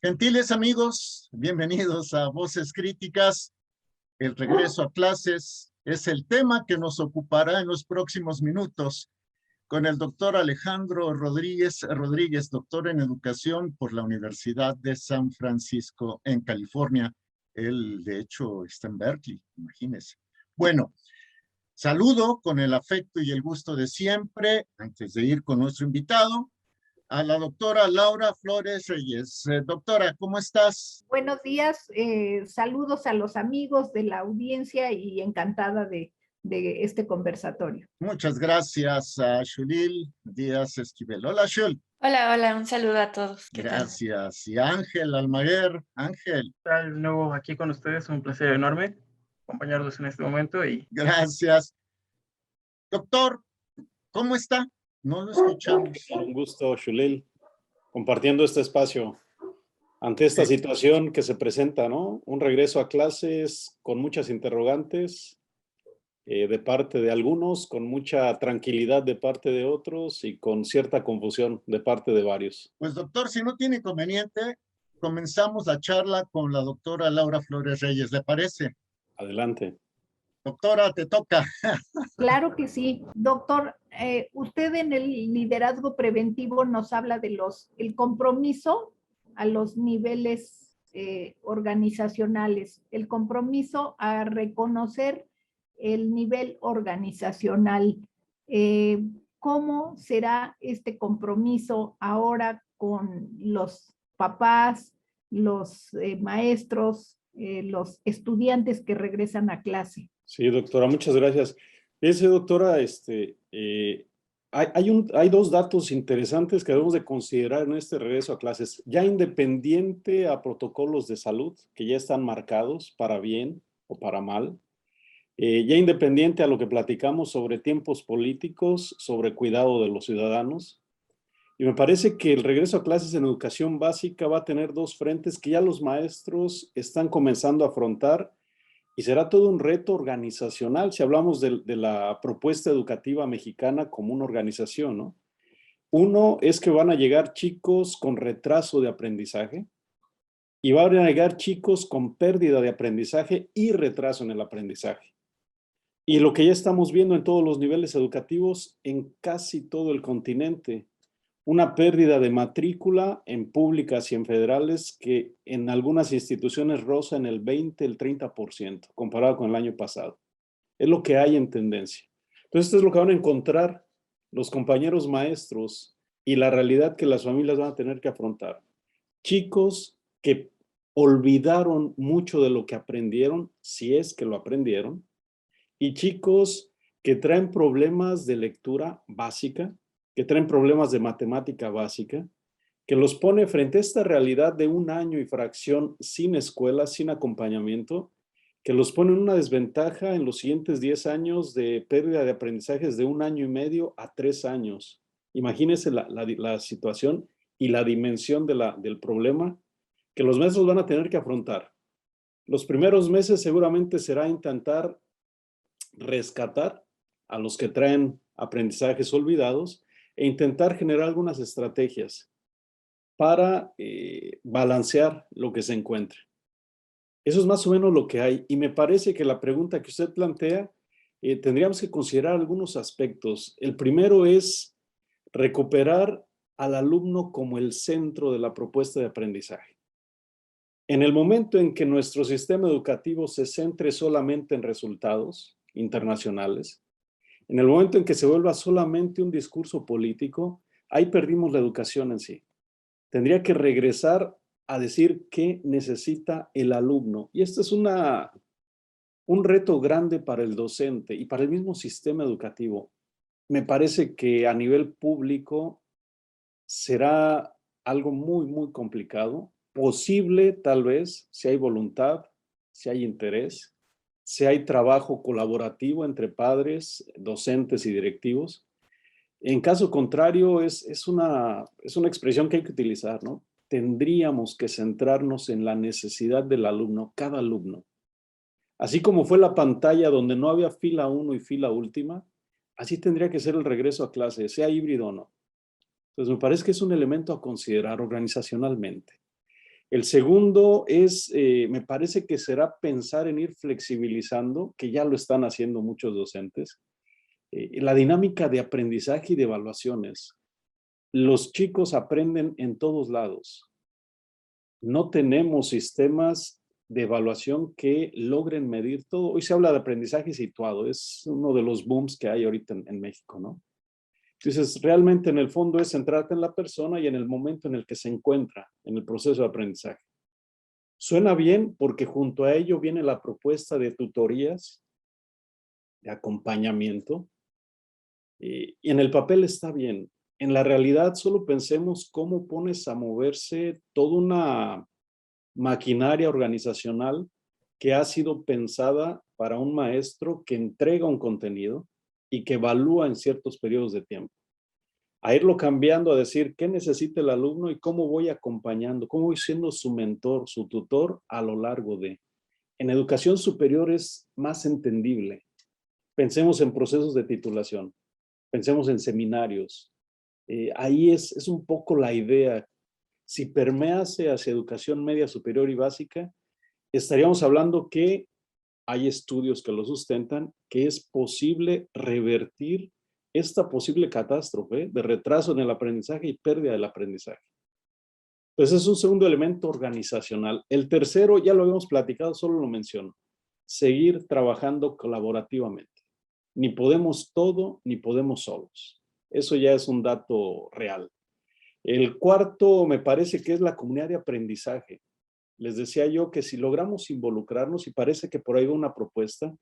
Gentiles amigos, bienvenidos a Voces Críticas. El regreso a clases es el tema que nos ocupará en los próximos minutos con el doctor Alejandro Rodríguez, doctor en educación por la Universidad de San Francisco en California. Él, de hecho, está en Berkeley, imagínense. Bueno, saludo con el afecto y el gusto de siempre, antes de ir con nuestro invitado, a la doctora Laura Flores Reyes. Doctora, ¿cómo estás? Buenos días, saludos a los amigos de la audiencia y encantada de este conversatorio. Muchas gracias a Shulil Díaz Esquivel. Hola, Shul. Hola, un saludo a todos. ¿Qué Gracias. Y Ángel Almaguer. Ángel. De nuevo aquí con ustedes, un placer enorme acompañarlos en este momento. Gracias. Doctor, ¿cómo está? No lo escuchamos. Un gusto, Shulil, compartiendo este espacio ante esta situación que se presenta, ¿no? Un regreso a clases con muchas interrogantes de parte de algunos, con mucha tranquilidad de parte de otros y con cierta confusión de parte de varios. Pues doctor, si no tiene inconveniente, comenzamos la charla con la doctora Laura Flores Reyes, ¿le parece? Adelante. Doctora, te toca. Claro que sí. Doctor, usted en el liderazgo preventivo nos habla de el compromiso a los niveles organizacionales, el compromiso a reconocer el nivel organizacional. ¿Cómo será este compromiso ahora con los papás, los maestros, los estudiantes que regresan a clase? Sí, doctora, muchas gracias. Doctora, hay dos datos interesantes que debemos de considerar en este regreso a clases, ya independiente a protocolos de salud que ya están marcados para bien o para mal, ya independiente a lo que platicamos sobre tiempos políticos, sobre cuidado de los ciudadanos. Y me parece que el regreso a clases en educación básica va a tener dos frentes que ya los maestros están comenzando a afrontar. Y será todo un reto organizacional si hablamos de la propuesta educativa mexicana como una organización, ¿no? Uno es que van a llegar chicos con retraso de aprendizaje y van a llegar chicos con pérdida de aprendizaje y retraso en el aprendizaje. Y lo que ya estamos viendo en todos los niveles educativos en casi todo el continente, una pérdida de matrícula en públicas y en federales que en algunas instituciones roza en el 20, el 30%, comparado con el año pasado. Es lo que hay en tendencia. Entonces, esto es lo que van a encontrar los compañeros maestros y la realidad que las familias van a tener que afrontar. Chicos que olvidaron mucho de lo que aprendieron, si es que lo aprendieron, y chicos que traen problemas de lectura básica, que traen problemas de matemática básica, que los pone frente a esta realidad de un año y fracción sin escuela, sin acompañamiento, que los pone en una desventaja en los siguientes 10 años de pérdida de aprendizajes de 1 año y medio a 3 años. Imagínense la situación y la dimensión del problema que los maestros van a tener que afrontar. Los primeros meses seguramente será intentar rescatar a los que traen aprendizajes olvidados e intentar generar algunas estrategias para balancear lo que se encuentre. Eso es más o menos lo que hay. Y me parece que la pregunta que usted plantea, tendríamos que considerar algunos aspectos. El primero es recuperar al alumno como el centro de la propuesta de aprendizaje. En el momento en que nuestro sistema educativo se centre solamente en resultados internacionales, en el momento en que se vuelva solamente un discurso político, ahí perdimos la educación en sí. Tendría que regresar a decir qué necesita el alumno. Y este es un reto grande para el docente y para el mismo sistema educativo. Me parece que a nivel público será algo muy, muy complicado. Posible, tal vez, si hay voluntad, si hay interés, si hay trabajo colaborativo entre padres, docentes y directivos. En caso contrario, es una expresión que hay que utilizar, ¿no? Tendríamos que centrarnos en la necesidad del alumno, cada alumno. Así como fue la pantalla donde no había fila 1 y fila última, así tendría que ser el regreso a clase, sea híbrido o no. Entonces me parece que es un elemento a considerar organizacionalmente. El segundo es, me parece que será pensar en ir flexibilizando, que ya lo están haciendo muchos docentes, la dinámica de aprendizaje y de evaluaciones. Los chicos aprenden en todos lados. No tenemos sistemas de evaluación que logren medir todo. Hoy se habla de aprendizaje situado, es uno de los booms que hay ahorita en México, ¿no? Entonces, realmente en el fondo es centrarte en la persona y en el momento en el que se encuentra en el proceso de aprendizaje. Suena bien porque junto a ello viene la propuesta de tutorías, de acompañamiento, y en el papel está bien. En la realidad solo pensemos cómo pones a moverse toda una maquinaria organizacional que ha sido pensada para un maestro que entrega un contenido y que evalúa en ciertos periodos de tiempo. A irlo cambiando, a decir qué necesita el alumno y cómo voy acompañando, cómo voy siendo su mentor, su tutor a lo largo de. En educación superior es más entendible. Pensemos en procesos de titulación, pensemos en seminarios. Ahí es un poco la idea. Si permease hacia educación media, superior y básica, estaríamos hablando que hay estudios que lo sustentan, que es posible revertir esta posible catástrofe de retraso en el aprendizaje y pérdida del aprendizaje. Entonces es un segundo elemento organizacional. El tercero, ya lo habíamos platicado, solo lo menciono. Seguir trabajando colaborativamente. Ni podemos todo, ni podemos solos. Eso ya es un dato real. El cuarto me parece que es la comunidad de aprendizaje. Les decía yo que si logramos involucrarnos, y parece que por ahí va una propuesta,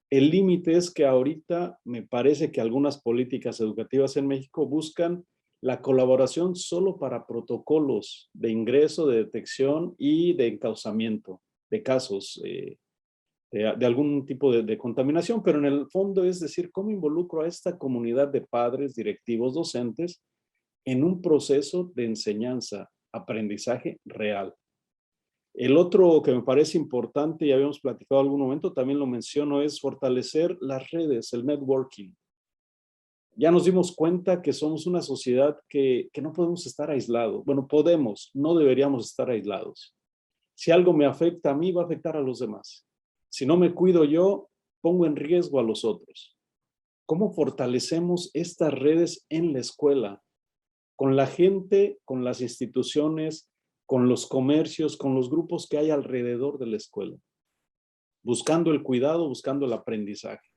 el límite es que ahorita me parece que algunas políticas educativas en México buscan la colaboración solo para protocolos de ingreso, de detección y de encauzamiento de casos de algún tipo de contaminación, pero en el fondo es decir, ¿cómo involucro a esta comunidad de padres, directivos, docentes en un proceso de enseñanza, aprendizaje real? El otro que me parece importante, y habíamos platicado en algún momento, también lo menciono, es fortalecer las redes, el networking. Ya nos dimos cuenta que somos una sociedad que no podemos estar aislados. Bueno, podemos, no deberíamos estar aislados. Si algo me afecta a mí, va a afectar a los demás. Si no me cuido yo, pongo en riesgo a los otros. ¿Cómo fortalecemos estas redes en la escuela? Con la gente, con las instituciones, con los comercios, con los grupos que hay alrededor de la escuela, buscando el cuidado, buscando el aprendizaje.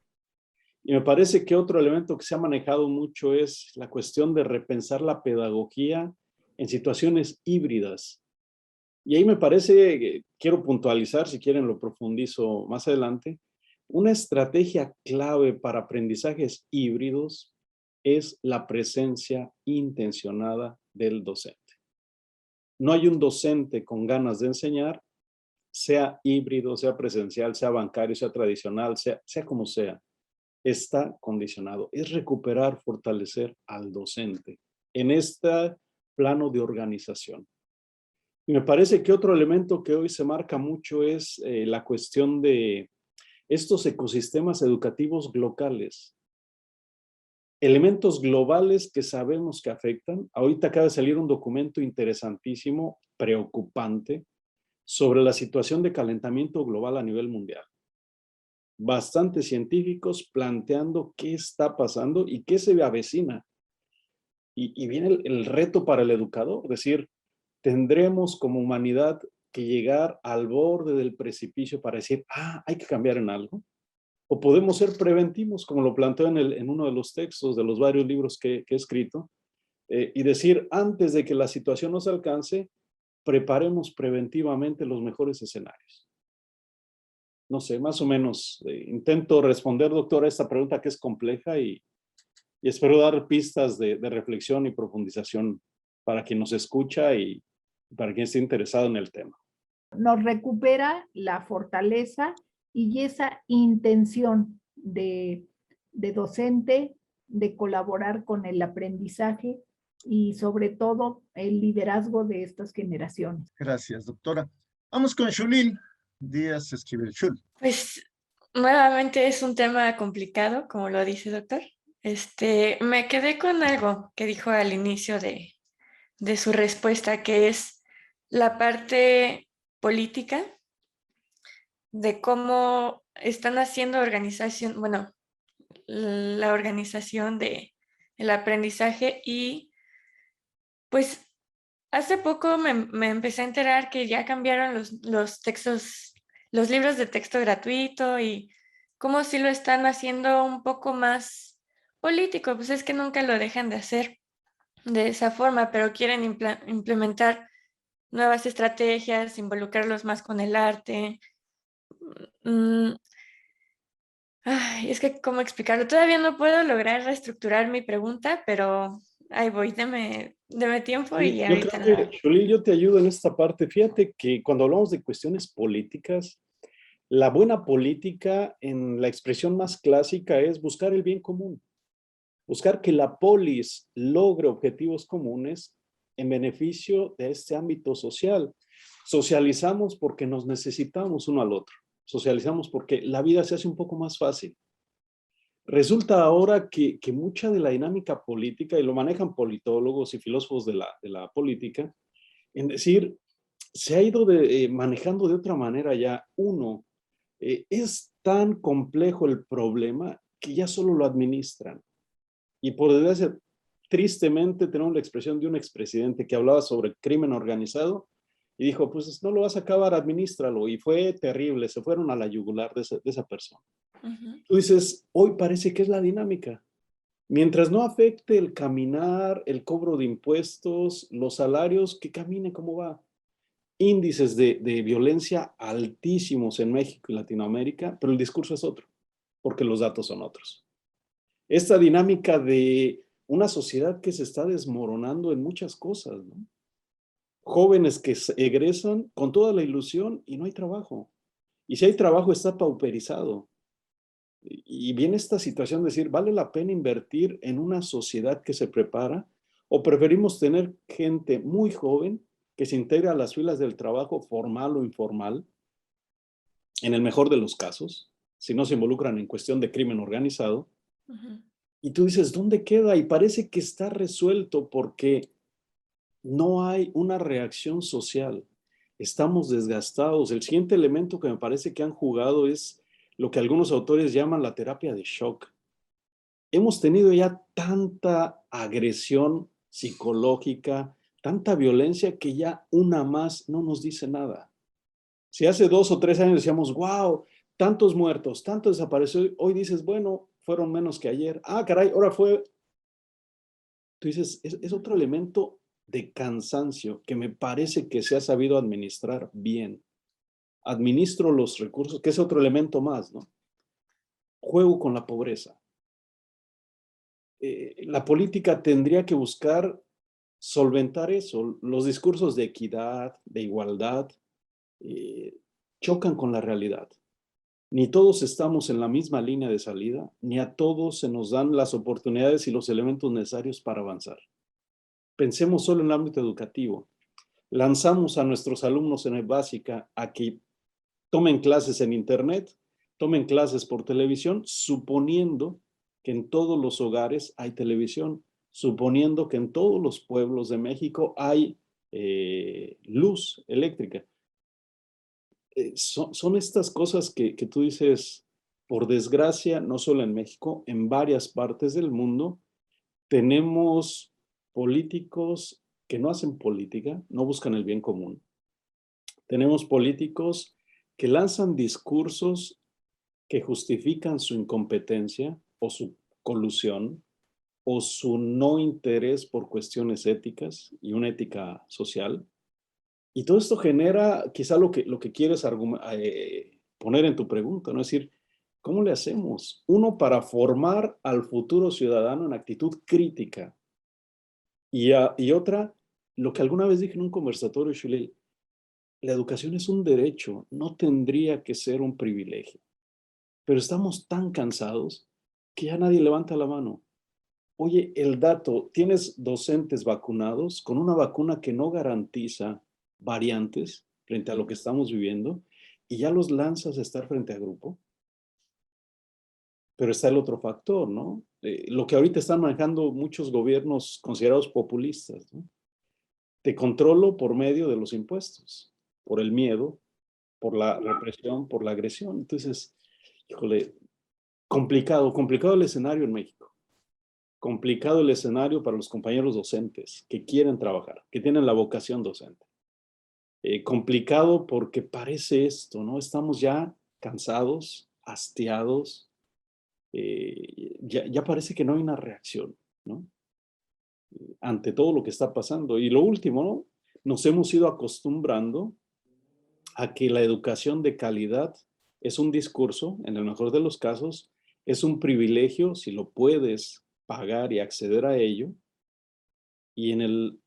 Y me parece que otro elemento que se ha manejado mucho es la cuestión de repensar la pedagogía en situaciones híbridas. Y ahí me parece, quiero puntualizar, si quieren lo profundizo más adelante, una estrategia clave para aprendizajes híbridos es la presencia intencionada del docente. No hay un docente con ganas de enseñar, sea híbrido, sea presencial, sea bancario, sea tradicional, sea como sea, está condicionado. Es recuperar, fortalecer al docente en este plano de organización. Y me parece que otro elemento que hoy se marca mucho es la cuestión de estos ecosistemas educativos locales. Elementos globales que sabemos que afectan. Ahorita acaba de salir un documento interesantísimo, preocupante, sobre la situación de calentamiento global a nivel mundial. Bastantes científicos planteando qué está pasando y qué se avecina. Y viene el reto para el educador, es decir, tendremos como humanidad que llegar al borde del precipicio para decir, hay que cambiar en algo. O podemos ser preventivos, como lo planteo en uno de los textos de los varios libros que he escrito, y decir, antes de que la situación nos alcance, preparemos preventivamente los mejores escenarios. No sé, más o menos, intento responder, doctor, a esta pregunta que es compleja y espero dar pistas de reflexión y profundización para quien nos escucha y para quien esté interesado en el tema. Nos recupera la fortaleza y esa intención de docente, de colaborar con el aprendizaje y sobre todo el liderazgo de estas generaciones. Gracias, doctora. Vamos con Shulil Díaz Esquivel. Shul. Pues nuevamente es un tema complicado, como lo dice doctor. Me quedé con algo que dijo al inicio de su respuesta, que es la parte política de cómo están haciendo organización, bueno, la organización de el aprendizaje y pues hace poco me empecé a enterar que ya cambiaron los textos, los libros de texto gratuito y como si lo están haciendo un poco más político, pues es que nunca lo dejan de hacer de esa forma, pero quieren implementar nuevas estrategias, involucrarlos más con el arte. Mm, Ay, es que, ¿cómo explicarlo? Todavía no puedo lograr reestructurar mi pregunta, pero ahí voy, deme tiempo Sí, y yo creo ahorita que, la... Xulil, yo te ayudo en esta parte. Fíjate que cuando hablamos de cuestiones políticas, la buena política en la expresión más clásica es buscar el bien común, buscar que la polis logre objetivos comunes en beneficio de este ámbito social. Socializamos porque nos necesitamos uno al otro. Socializamos porque la vida se hace un poco más fácil. Resulta ahora que mucha de la dinámica política, y lo manejan politólogos y filósofos de la política, en decir, se ha ido manejando de otra manera ya. Uno, es tan complejo el problema que ya solo lo administran. Y por desgracia, tristemente tenemos la expresión de un expresidente que hablaba sobre el crimen organizado y dijo, pues no lo vas a acabar, administralo. Y fue terrible, se fueron a la yugular de esa persona. Ujú. Tú dices, hoy parece que es la dinámica. Mientras no afecte el caminar, el cobro de impuestos, los salarios, que camine como va. Índices de violencia altísimos en México y Latinoamérica, pero el discurso es otro, porque los datos son otros. Esta dinámica de una sociedad que se está desmoronando en muchas cosas, ¿no? Jóvenes que egresan con toda la ilusión y no hay trabajo. Y si hay trabajo está pauperizado. Y viene esta situación de decir, ¿vale la pena invertir en una sociedad que se prepara? ¿O preferimos tener gente muy joven que se integra a las filas del trabajo formal o informal, en el mejor de los casos, si no se involucran en cuestión de crimen organizado? Ujú. Y tú dices, ¿dónde queda? Y parece que está resuelto porque no hay una reacción social. Estamos desgastados. El siguiente elemento que me parece que han jugado es lo que algunos autores llaman la terapia de shock. Hemos tenido ya tanta agresión psicológica, tanta violencia que ya una más no nos dice nada. Si hace 2 o 3 años decíamos, wow, tantos muertos, tanto desapareció, hoy dices, bueno, fueron menos que ayer. Ah, caray, ahora fue. Tú dices, es otro elemento de cansancio que me parece que se ha sabido administrar bien. Administro los recursos, que es otro elemento más, ¿no? Juego con la pobreza. La política tendría que buscar solventar eso. Los discursos de equidad, de igualdad, chocan con la realidad. Ni todos estamos en la misma línea de salida, ni a todos se nos dan las oportunidades y los elementos necesarios para avanzar. Pensemos solo en el ámbito educativo. Lanzamos a nuestros alumnos en el básica a que tomen clases en internet, tomen clases por televisión, suponiendo que en todos los hogares hay televisión, suponiendo que en todos los pueblos de México hay luz eléctrica. Son estas cosas que tú dices, por desgracia, no solo en México, en varias partes del mundo, tenemos políticos que no hacen política, no buscan el bien común. Tenemos políticos que lanzan discursos que justifican su incompetencia o su colusión o su no interés por cuestiones éticas y una ética social. Y todo esto genera quizá lo que quieres poner en tu pregunta, ¿no? Es decir, ¿cómo le hacemos? Uno, para formar al futuro ciudadano en actitud crítica. Y otra, lo que alguna vez dije en un conversatorio, Shuley, la educación es un derecho, no tendría que ser un privilegio. Pero estamos tan cansados que ya nadie levanta la mano. Oye, el dato, tienes docentes vacunados con una vacuna que no garantiza variantes frente a lo que estamos viviendo y ya los lanzas a estar frente a grupo. Pero está el otro factor, ¿no? Lo que ahorita están manejando muchos gobiernos considerados populistas, ¿no? te controlo por medio de los impuestos, por el miedo, por la represión, por la agresión. Entonces, híjole, complicado el escenario en México. Complicado el escenario para los compañeros docentes que quieren trabajar, que tienen la vocación docente. Complicado porque parece esto, ¿no? Estamos ya cansados, hastiados, ya parece que no hay una reacción, ¿no? Ante todo lo que está pasando. Y lo último, ¿no? Nos hemos ido acostumbrando a que la educación de calidad es un discurso, en el mejor de los casos, es un privilegio si lo puedes pagar y acceder a ello. Y en el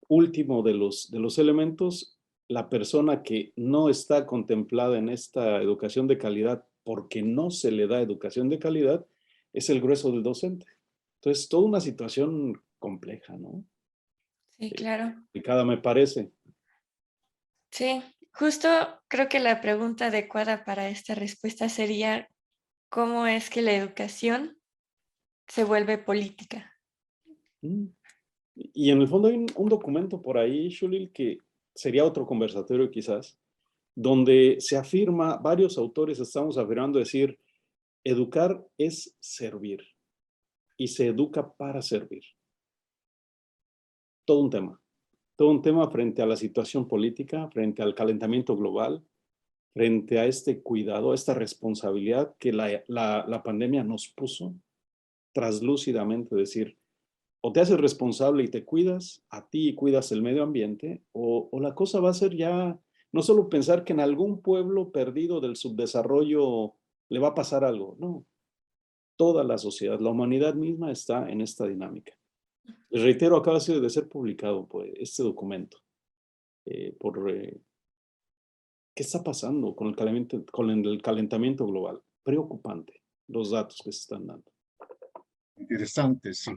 último de los elementos, la persona que no está contemplada en esta educación de calidad porque no se le da educación de calidad es el grueso del docente. Entonces, toda una situación compleja, ¿no? Sí, claro. Complicada me parece. Sí, justo creo que la pregunta adecuada para esta respuesta sería, ¿cómo es que la educación se vuelve política? Mm. Y en el fondo hay un documento por ahí, Shulil, que sería otro conversatorio quizás, donde se afirma, varios autores estamos afirmando decir, educar es servir y se educa para servir. Todo un tema frente a la situación política, frente al calentamiento global, frente a este cuidado, a esta responsabilidad que la pandemia nos puso traslúcidamente, decir, o te haces responsable y te cuidas a ti y cuidas el medio ambiente, o la cosa va a ser ya, no solo pensar que en algún pueblo perdido del subdesarrollo le va a pasar algo, no. Toda la sociedad, la humanidad misma está en esta dinámica. Les reitero, acaba de ser publicado pues, este documento. ¿Qué está pasando con el calentamiento global? Preocupante los datos que se están dando. Interesante, sí.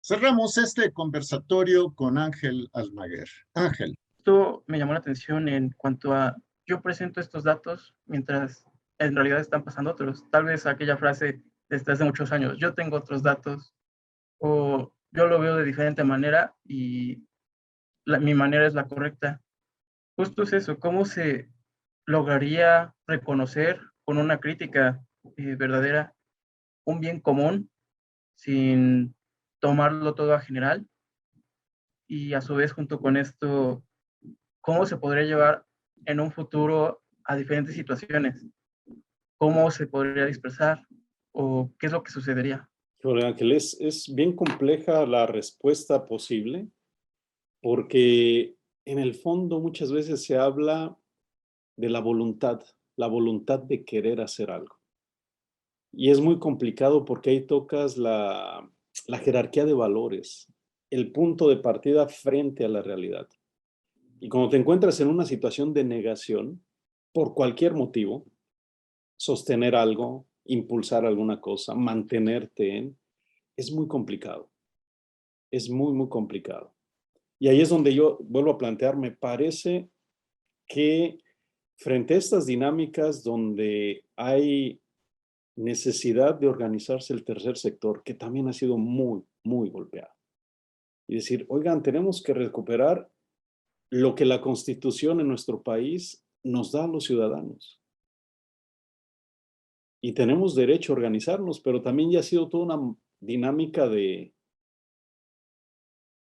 Cerramos este conversatorio con Ángel Almaguer. Ángel. Esto me llamó la atención en cuanto a, yo presento estos datos mientras en realidad están pasando otros. Tal vez aquella frase desde hace muchos años, yo tengo otros datos, o yo lo veo de diferente manera y mi manera es la correcta. Justo es eso, ¿cómo se lograría reconocer con una crítica verdadera un bien común sin tomarlo todo a general? Y a su vez, junto con esto, ¿cómo se podría llevar en un futuro a diferentes situaciones? ¿Cómo se podría dispersar? ¿O qué es lo que sucedería? Híjole, Ángel, es bien compleja la respuesta posible porque en el fondo muchas veces se habla de la voluntad de querer hacer algo. Y es muy complicado porque ahí tocas la jerarquía de valores, el punto de partida frente a la realidad. Y cuando te encuentras en una situación de negación, por cualquier motivo, sostener algo, impulsar alguna cosa, mantenerte en, es muy complicado. Es muy, muy complicado. Y ahí es donde yo vuelvo a plantear, me parece que frente a estas dinámicas donde hay necesidad de organizarse el tercer sector, que también ha sido muy, muy golpeado. Y decir, oigan, tenemos que recuperar lo que la Constitución en nuestro país nos da a los ciudadanos. Y tenemos derecho a organizarnos, pero también ya ha sido toda una dinámica de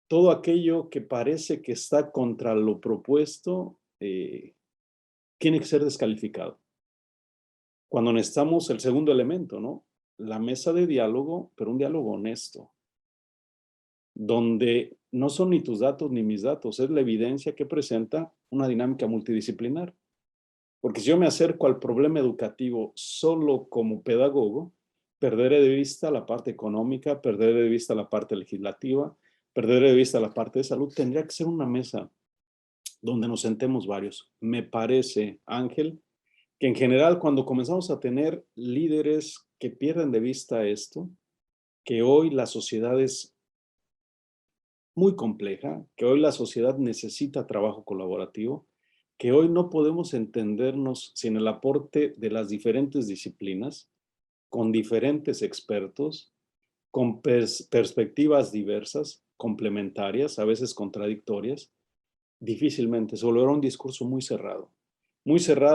todo aquello que parece que está contra lo propuesto, tiene que ser descalificado. Cuando necesitamos el segundo elemento, ¿no? La mesa de diálogo, pero un diálogo honesto, donde no son ni tus datos ni mis datos, es la evidencia que presenta una dinámica multidisciplinar. Porque si yo me acerco al problema educativo solo como pedagogo, perderé de vista la parte económica, perderé de vista la parte legislativa, perderé de vista la parte de salud. Tendría que ser una mesa donde nos sentemos varios. Me parece, Ángel, que en general cuando comenzamos a tener líderes que pierden de vista esto, que hoy la sociedad es muy compleja, que hoy la sociedad necesita trabajo colaborativo, que hoy no podemos entendernos sin el aporte de las diferentes disciplinas, con diferentes expertos, con perspectivas diversas, complementarias, a veces contradictorias, difícilmente, se volverá un discurso muy cerrado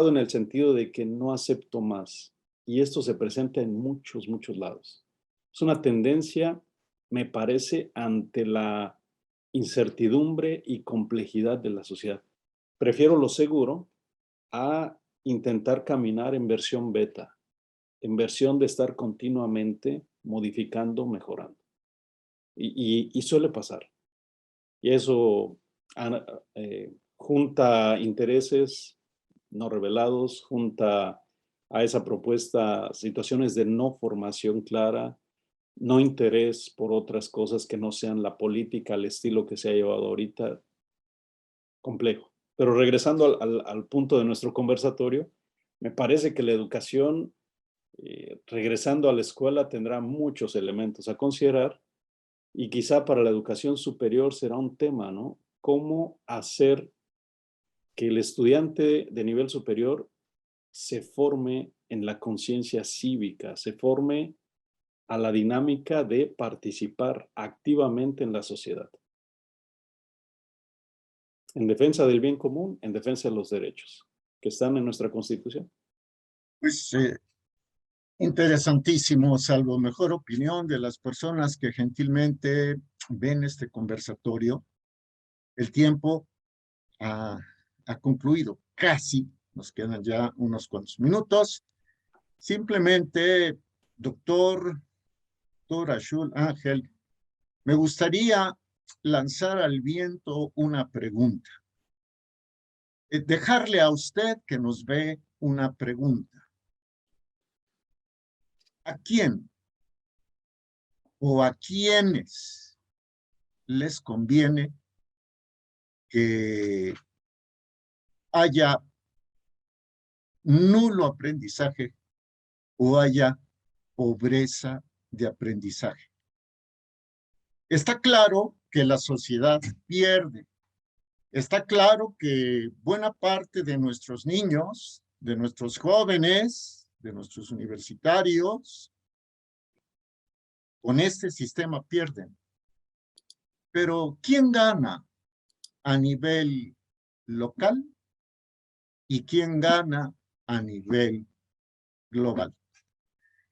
en el sentido de que no acepto más. Y esto se presenta en muchos, muchos lados. Es una tendencia, me parece, ante la incertidumbre y complejidad de la sociedad. Prefiero lo seguro a intentar caminar en versión beta, en versión de estar continuamente modificando, mejorando. Y suele pasar. Y eso junta intereses no revelados, junta a esa propuesta situaciones de no formación clara, no interés por otras cosas que no sean la política, al estilo que se ha llevado ahorita, complejo. Pero regresando al punto de nuestro conversatorio, me parece que la educación, regresando a la escuela, tendrá muchos elementos a considerar y quizá para la educación superior será un tema, ¿no? Cómo hacer que el estudiante de nivel superior se forme en la conciencia cívica, se forme a la dinámica de participar activamente en la sociedad. En defensa del bien común, en defensa de los derechos que están en nuestra Constitución. Pues interesantísimo, salvo mejor opinión de las personas que gentilmente ven este conversatorio. El tiempo ha concluido casi, nos quedan ya unos cuantos minutos. Simplemente, doctor Ashul Ángel, me gustaría lanzar al viento una pregunta. Dejarle a usted que nos ve una pregunta. ¿A quién o a quiénes les conviene que haya nulo aprendizaje o haya pobreza de aprendizaje? Está claro que la sociedad pierde. Está claro que buena parte de nuestros niños, de nuestros jóvenes, de nuestros universitarios, con este sistema pierden. Pero ¿quién gana a nivel local y quién gana a nivel global?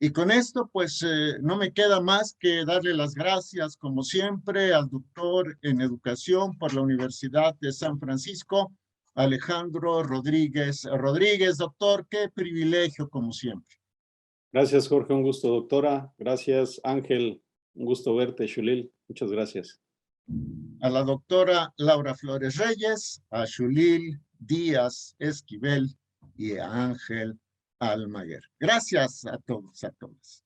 Y con esto, pues, no me queda más que darle las gracias, como siempre, al doctor en educación por la Universidad de San Francisco, Alejandro Rodríguez. Doctor, qué privilegio, como siempre. Gracias, Jorge, un gusto, doctora. Gracias, Ángel, un gusto verte, Shulil. Muchas gracias. A la doctora Laura Flores Reyes, a Shulil Díaz Esquivel y a Ángel Almaguer. Gracias a todos, a todas.